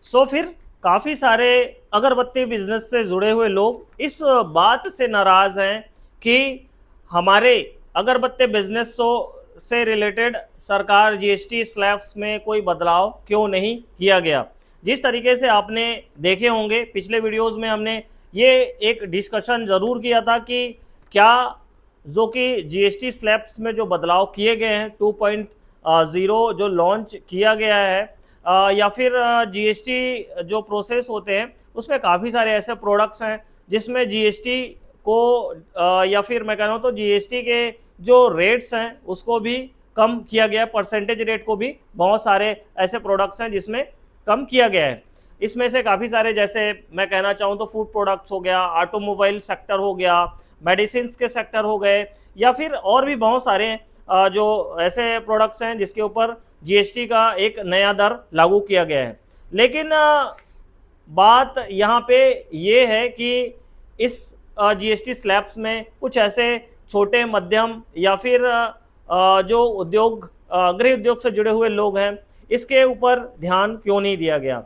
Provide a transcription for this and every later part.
सो फिर काफ़ी सारे अगरबत्ती बिजनेस से जुड़े हुए लोग इस बात से नाराज़ हैं कि हमारे अगरबत्ती बिजनेस से रिलेटेड सरकार जीएसटी स्लैब्स में कोई बदलाव क्यों नहीं किया गया। जिस तरीके से आपने देखे होंगे पिछले वीडियोस में हमने ये एक डिस्कशन ज़रूर किया था कि क्या जो कि जीएसटी स्लैब्स में जो बदलाव किए गए हैं 2.0 जो लॉन्च किया गया है, या फिर जीएसटी जो प्रोसेस होते हैं उसमें काफ़ी सारे ऐसे प्रोडक्ट्स हैं जिसमें जीएसटी को या फिर मैं कह रहा हूँ तो जीएसटी के जो रेट्स हैं उसको भी कम किया गया है, परसेंटेज रेट को भी बहुत सारे ऐसे प्रोडक्ट्स हैं जिसमें कम किया गया है। इसमें से काफ़ी सारे जैसे मैं कहना चाहूँ तो फूड प्रोडक्ट्स हो गया, ऑटोमोबाइल सेक्टर हो गया, मेडिसिन के सेक्टर हो गए, या फिर और भी बहुत सारे जो ऐसे प्रोडक्ट्स हैं जिसके ऊपर जीएसटी का एक नया दर लागू किया गया है। लेकिन बात यहाँ पे ये है कि इस जीएसटी स्लैब्स में कुछ ऐसे छोटे मध्यम या फिर जो उद्योग गृह उद्योग से जुड़े हुए लोग हैं इसके ऊपर ध्यान क्यों नहीं दिया गया।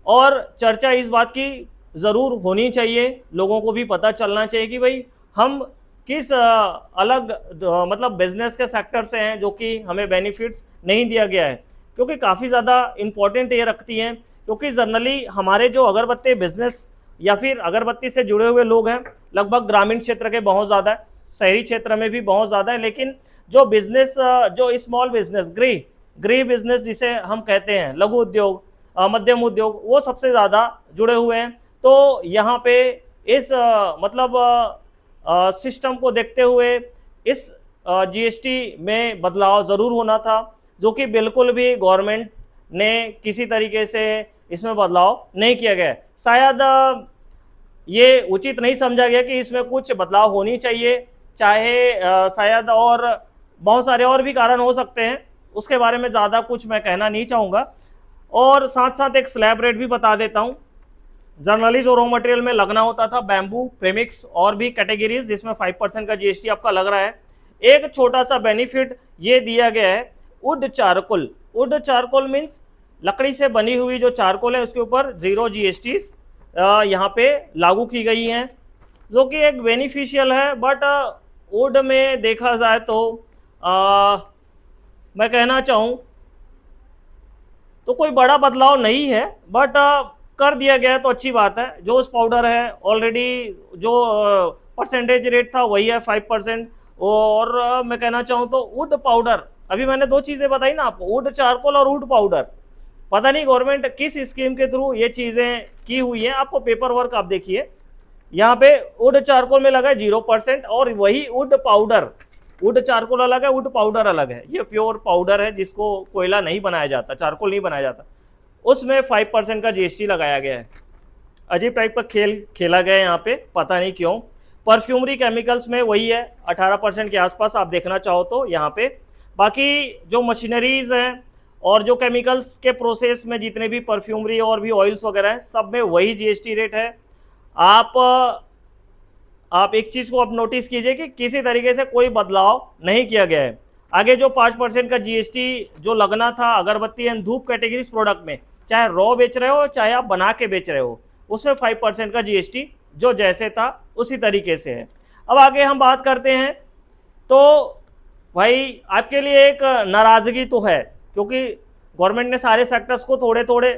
और चर्चा इस बात की ज़रूर होनी चाहिए, लोगों को भी पता चलना चाहिए कि भाई हम किस अलग मतलब बिजनेस के सेक्टर से हैं जो कि हमें बेनिफिट्स नहीं दिया गया है, क्योंकि काफ़ी ज़्यादा इम्पोर्टेंट ये रखती हैं। क्योंकि जनरली हमारे जो अगरबत्ती बिजनेस या फिर अगरबत्ती से जुड़े हुए लोग हैं लगभग ग्रामीण क्षेत्र के बहुत ज़्यादा है, शहरी क्षेत्र में भी बहुत ज़्यादा है, लेकिन जो बिजनेस जो स्मॉल बिजनेस गृह बिजनेस जिसे हम कहते हैं, लघु उद्योग मध्यम उद्योग, वो सबसे ज़्यादा जुड़े हुए हैं। तो यहाँ पे इस मतलब सिस्टम को देखते हुए इस जीएसटी में बदलाव ज़रूर होना था, जो कि बिल्कुल भी गवर्नमेंट ने किसी तरीके से इसमें बदलाव नहीं किया गया। शायद ये उचित नहीं समझा गया कि इसमें कुछ बदलाव होनी चाहिए, चाहे शायद और बहुत सारे और भी कारण हो सकते हैं, उसके बारे में ज़्यादा कुछ मैं कहना नहीं चाहूँगा। और साथ साथ एक स्लैब रेट भी बता देता हूँ। जनरली जो रॉ मटेरियल में लगना होता था बैम्बू, प्रेमिक्स और भी कैटेगरीज जिसमें 5% का जीएसटी आपका लग रहा है, एक छोटा सा बेनिफिट ये दिया गया है would charcoal. Would charcoal means लकड़ी से बनी हुई जो चारकोल है उसके ऊपर 0 जीएसटी यहाँ पे लागू की गई हैं, जो कि एक बेनिफिशियल है। बट वुड में देखा जाए तो मैं कहना चाहूँ तो कोई बड़ा बदलाव नहीं है, बट कर दिया गया है तो अच्छी बात है। जो उस पाउडर है ऑलरेडी जो परसेंटेज रेट था वही है 5%। और मैं कहना चाहूँ तो वुड पाउडर, अभी मैंने दो चीज़ें बताई ना आपको, वुड चारकोल और वुड पाउडर। पता नहीं गवर्नमेंट किस स्कीम के थ्रू ये चीज़ें की हुई हैं। आपको पेपर वर्क आप देखिए, यहाँ पे वुड चारकोल में लगा है 0%, और वही वुड पाउडर, वुड चारकोल अलग है, वुड पाउडर अलग है। ये प्योर पाउडर है जिसको कोयला नहीं बनाया जाता, चारकोल नहीं बनाया जाता, उसमें 5% का जीएसटी लगाया गया है। अजीब टाइप का खेल खेला गया है यहाँ पे, पता नहीं क्यों। परफ्यूमरी केमिकल्स में वही है 18% के आसपास, आप देखना चाहो तो यहाँ पे। बाकी जो मशीनरीज हैं और जो केमिकल्स के प्रोसेस में जितने भी परफ्यूमरी और भी ऑयल्स वगैरह हैं सब में वही जीएसटी रेट है। आप एक चीज़ को आप नोटिस कीजिए कि किसी तरीके से कोई बदलाव नहीं किया गया है। आगे जो 5% का जीएसटी जो लगना था अगरबत्ती एंड धूप कैटेगरीज प्रोडक्ट में, चाहे रॉ बेच रहे हो चाहे आप बना के बेच रहे हो, उसमें 5% का जीएसटी जो जैसे था उसी तरीके से है। अब आगे हम बात करते हैं तो भाई आपके लिए एक नाराज़गी तो है, क्योंकि गवर्नमेंट ने सारे सेक्टर्स को थोड़े थोड़े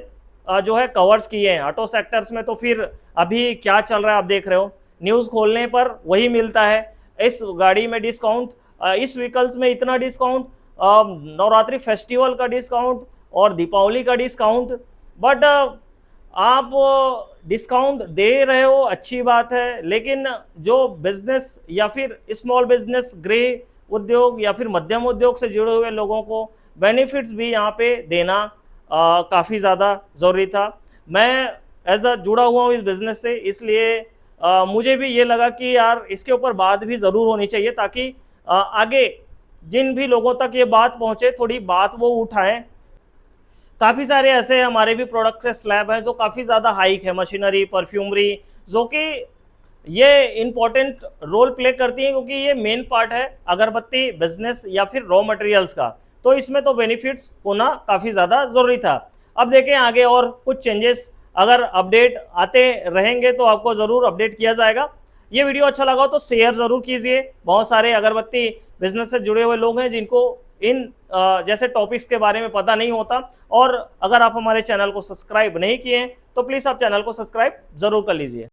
जो है कवर्स किए हैं। ऑटो सेक्टर्स में तो फिर अभी क्या चल रहा है आप देख रहे हो, न्यूज़ खोलने पर वही मिलता है, इस गाड़ी में डिस्काउंट, इस व्हीकल्स में इतना डिस्काउंट, नवरात्रि फेस्टिवल का डिस्काउंट और दीपावली का डिस्काउंट। बट आप डिस्काउंट दे रहे हो, अच्छी बात है, लेकिन जो बिजनेस या फिर स्मॉल बिजनेस, गृह उद्योग या फिर मध्यम उद्योग से जुड़े हुए लोगों को बेनिफिट्स भी यहाँ पे देना काफ़ी ज़्यादा ज़रूरी था। मैं एज अ जुड़ा हुआ हूँ इस बिज़नेस से, इसलिए मुझे भी ये लगा कि यार इसके ऊपर बात भी ज़रूर होनी चाहिए, ताकि आगे जिन भी लोगों तक ये बात पहुँचे थोड़ी बात वो उठाएं। काफ़ी सारे ऐसे हमारे भी प्रोडक्ट्स है, स्लैब है जो काफ़ी ज़्यादा हाइक है, मशीनरी, परफ्यूमरी, जो कि ये इम्पोर्टेंट रोल प्ले करती हैं, क्योंकि ये मेन पार्ट है अगरबत्ती बिजनेस या फिर रॉ मटेरियल्स का। तो इसमें तो बेनिफिट्स होना काफ़ी ज़्यादा ज़रूरी था। अब देखें आगे और कुछ चेंजेस अगर अपडेट आते रहेंगे तो आपको ज़रूर अपडेट किया जाएगा। ये वीडियो अच्छा लगा हो तो शेयर ज़रूर कीजिए। बहुत सारे अगरबत्ती बिजनेस से जुड़े हुए लोग हैं जिनको इन जैसे टॉपिक्स के बारे में पता नहीं होता। और अगर आप हमारे चैनल को सब्सक्राइब नहीं किए हैं तो प्लीज़ आप चैनल को सब्सक्राइब ज़रूर कर लीजिए।